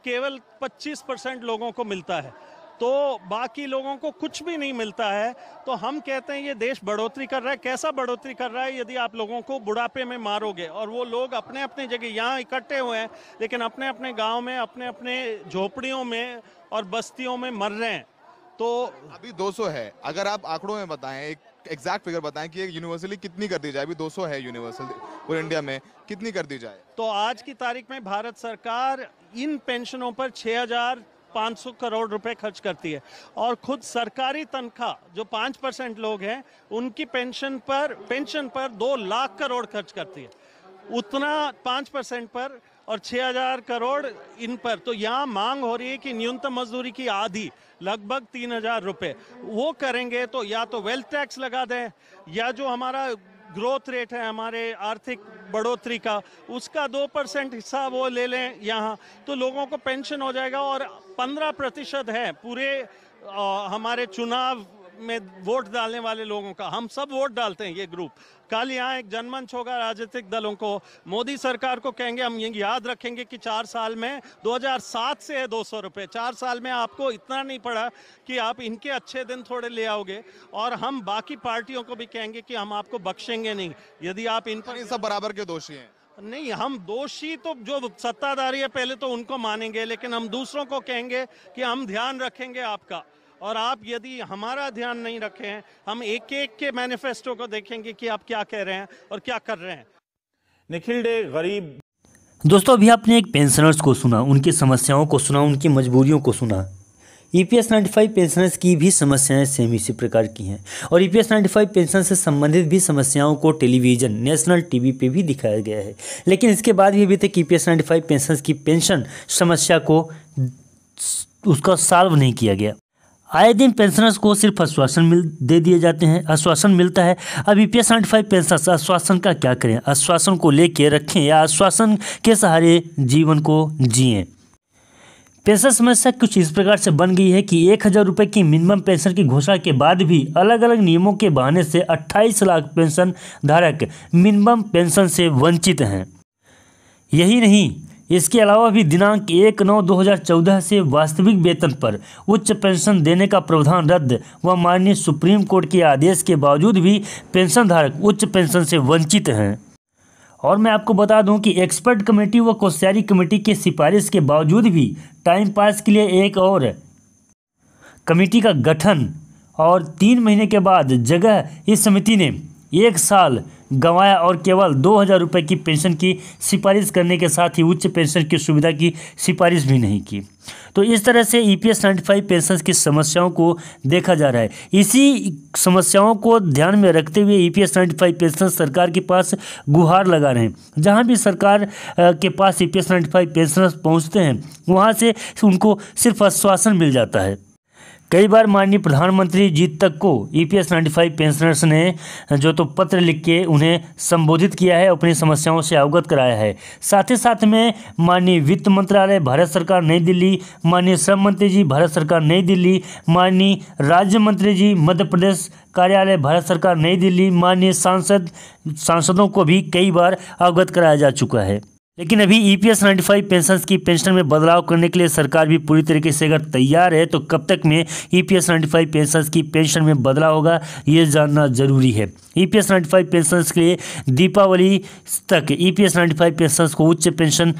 केवल 25% लोगों को मिलता है, तो बाकी लोगों को कुछ भी नहीं मिलता है। तो हम कहते हैं ये देश बढ़ोतरी कर रहा है। कैसा बढ़ोतरी कर रहा है? यदि आप लोगों को बुढ़ापे में मारोगे और वो लोग अपने अपने जगह यहाँ इकट्ठे हुए हैं, लेकिन अपने अपने गांव में, अपने अपने झोपड़ियों में और बस्तियों में मर रहे हैं। तो अभी 200 है, अगर आप आंकड़ों में बताएं, एक एग्जैक्ट फिगर बताएं कि एक यूनिवर्सली कितनी कर दी जाए। अभी 200 है यूनिवर्सल पूरे इंडिया में, कितनी कर दी जाए? तो आज की तारीख में भारत सरकार इन पेंशनों पर 6,500 करोड़ रुपए खर्च करती है, और खुद सरकारी तनख्वाह जो 5% लोग हैं उनकी पेंशन पर 2 लाख करोड़ खर्च करती है। उतना 5% पर और 6,000 करोड़ इन पर। तो यहाँ मांग हो रही है कि न्यूनतम मजदूरी की आधी, लगभग 3,000 रुपए वो करेंगे तो या तो वेल्थ टैक्स लगा दें, या जो हमारा ग्रोथ रेट है हमारे आर्थिक बढ़ोतरी का, उसका 2% हिस्सा वो ले लें यहाँ, तो लोगों को पेंशन हो जाएगा। और 15% है पूरे हमारे चुनाव में वोट डालने वाले लोगों का। हम सब वोट डालते हैं, ये ग्रुप। कल यहाँ एक जनमंच होगा राजनीतिक दलों को, मोदी सरकार को कहेंगे, हम ये याद रखेंगे कि 4 साल में 2007 से है 200 रुपये, 4 साल में आपको इतना नहीं पड़ा कि आप इनके अच्छे दिन थोड़े ले आओगे। और हम बाकी पार्टियों को भी कहेंगे कि हम आपको बख्शेंगे नहीं यदि आप इन पर। सब बराबर के दोषी हैं? नहीं, हम दोषी तो जो सत्ताधारी है पहले तो उनको मानेंगे, लेकिन हम दूसरों को कहेंगे कि हम ध्यान रखेंगे आपका, और आप यदि हमारा ध्यान नहीं रखें, हम एक एक के मैनिफेस्टो को देखेंगे कि आप क्या कह रहे हैं और क्या कर रहे हैं। निखिल डे गरीब। दोस्तों, अभी आपने एक पेंशनर्स को सुना, उनकी समस्याओं को सुना, उनकी मजबूरियों को सुना। EPS 95 पेंशनर्स की भी समस्याएं सेम इसी प्रकार की हैं, और EPS 95 पेंशन से संबंधित भी समस्याओं को टेलीविज़न, नेशनल टीवी पे भी दिखाया गया है। लेकिन इसके बाद भी अभी तक EPS 95 पेंशनर्स की पेंशन समस्या को उसका सॉल्व नहीं किया गया। आए दिन पेंशनर्स को सिर्फ आश्वासन दे दिए जाते हैं, आश्वासन मिलता है। अब EPS 95 पेंशनर्स आश्वासन का क्या करें? आश्वासन को लेके रखें या आश्वासन के सहारे जीवन को जिएं? पेंशन समस्या कुछ इस प्रकार से बन गई है कि 1,000 रुपये की मिनिमम पेंशन की घोषणा के बाद भी अलग अलग नियमों के बहाने से 28 लाख पेंशन धारक मिनिमम पेंशन से वंचित हैं। यही नहीं, इसके अलावा भी दिनांक 1/9/2014 से वास्तविक वेतन पर उच्च पेंशन देने का प्रावधान रद्द व माननीय सुप्रीम कोर्ट के आदेश के बावजूद भी पेंशन धारक उच्च पेंशन से वंचित हैं। और मैं आपको बता दूं कि एक्सपर्ट कमेटी व कोश्यारी कमेटी के सिफारिश के बावजूद भी टाइम पास के लिए एक और कमेटी का गठन और 3 महीने के बाद जगह इस समिति ने 1 साल गंवाया और केवल 2,000 रुपये की पेंशन की सिफारिश करने के साथ ही उच्च पेंशन की सुविधा की सिफारिश भी नहीं की। तो इस तरह से EPS 95 पेंशन की समस्याओं को देखा जा रहा है। इसी समस्याओं को ध्यान में रखते हुए EPS 95 पेंशन सरकार के पास गुहार लगा रहे हैं। जहां भी सरकार के पास EPS 95 पेंशनर्स पहुंचते हैं, वहां से उनको सिर्फ आश्वासन मिल जाता है। कई बार माननीय प्रधानमंत्री जी तक को EPS 95 पेंशनर्स ने जो तो पत्र लिख के उन्हें संबोधित किया है, अपनी समस्याओं से अवगत कराया है। साथ ही साथ में माननीय वित्त मंत्रालय भारत सरकार नई दिल्ली, माननीय श्रम मंत्री जी भारत सरकार नई दिल्ली, माननीय राज्य मंत्री जी मध्य प्रदेश कार्यालय भारत सरकार नई दिल्ली, माननीय सांसदों को भी कई बार अवगत कराया जा चुका है। लेकिन अभी EPS 95 पेंशन की पेंशन में बदलाव करने के लिए सरकार भी पूरी तरीके से अगर तैयार है, तो कब तक में EPS 95 पेंशन की पेंशन में बदलाव होगा, ये जानना जरूरी है। EPS 95 पेंशन के लिए दीपावली तक EPS 95 पेंशन को उच्च पेंशन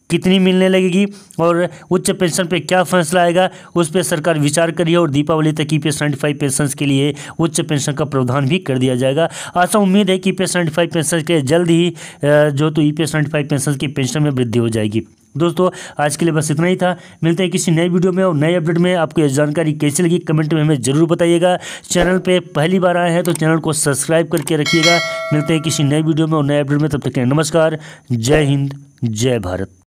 कितनी मिलने लगेगी और उच्च पेंशन पे क्या फैसला आएगा, उस पर सरकार विचार करिए, और दीपावली तक EPS 95 पेंशन के लिए उच्च पेंशन का प्रावधान भी कर दिया जाएगा। आशा उम्मीद है कि EPS 95 पेंशन के जल्द ही जो तो EPS 95 पेंशन की पेंशन में वृद्धि हो जाएगी। दोस्तों, आज के लिए बस इतना ही था। मिलते हैं किसी नए वीडियो में और नए अपडेट में। आपको यह जानकारी कैसी लगी कमेंट में हमें जरूर बताइएगा। चैनल पे पहली बार आए हैं तो चैनल को सब्सक्राइब करके रखिएगा। मिलते हैं किसी नए वीडियो में और नए अपडेट में, तब तक के लिए नमस्कार। जय हिंद, जय भारत।